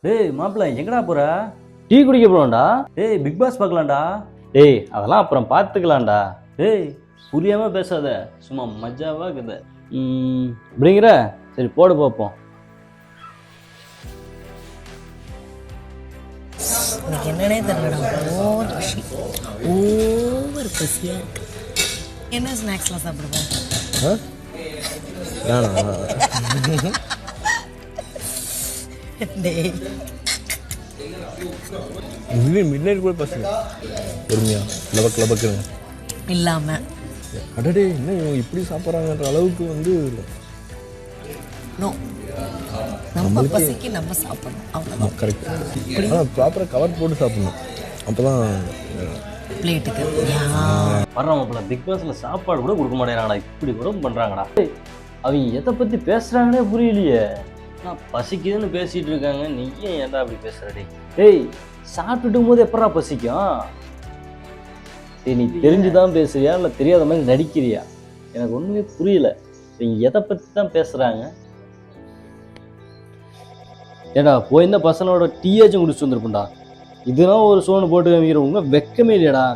டேய் மாப்பிள்ள எங்கடா போற? டீ குடிக்க போறோம்டா. டேய் பிக் பாஸ் பார்க்கலாம்டா. டேய் அதெல்லாம் அப்புறம் பார்த்துக்கலாம்டா. டேய் புரியாம பேசாத, சும்மா மஜாவா இருக்குது. அப்படிங்கிற சரி போடு பார்ப்போம். எனக்கு என்னன்னே தெரியலடா, ஓவர் பசியா இருக்கு. என்ன ஸ்நாக்ஸ்லாம் சாப்பிடுவோம்? டேய் மிட் நைட் கூட பசங்க பொறுமையா லபக்குங்க இல்லாம அடடே என்ன இவங்க இப்படி சாப்பிட்றாங்கன்ற அளவுக்கு வந்து நோ, நம்ம பசிக்கு நம்ம சாப்பிடணும், அவ்வளோதான். கரெக்ட். ஆனால் ப்ராப்பராக கவர் போட்டு சாப்பிடணும், அப்போ தான் பிளேட்டுக்கு. வர்ற மாப்பிள்ள பிக் பாஸ்ல சாப்பாடு கூட கொடுக்க மாட்டேங்கிறாங்கடா, இப்படி கூட பண்றாங்கடா. அவங்க எதை பத்தி பேசுறாங்கன்னே புரியலையே. நான் பசிக்குதுன்னு பேசிட்டு இருக்காங்க, நீ ஏன்டா அப்படி பேசுறடி? டேய் சாப்பிட்டுட்டும் போது எப்படா பசிக்கும்? சரி நீ தெரிஞ்சுதான் பேசுறியா இல்லை தெரியாத மாதிரி நடிக்கிறியா? எனக்கு ஒன்றுமே புரியல. இவங்க எதை பற்றி தான் பேசுகிறாங்க? ஏடா போயிருந்த பசங்களோட டீயாச்சும் குடிச்சு வந்துருப்பேன்டா. இதெல்லாம் ஒரு சோனு போட்டு காமிக்கிற உங்க வெக்கமே இல்லையாடா?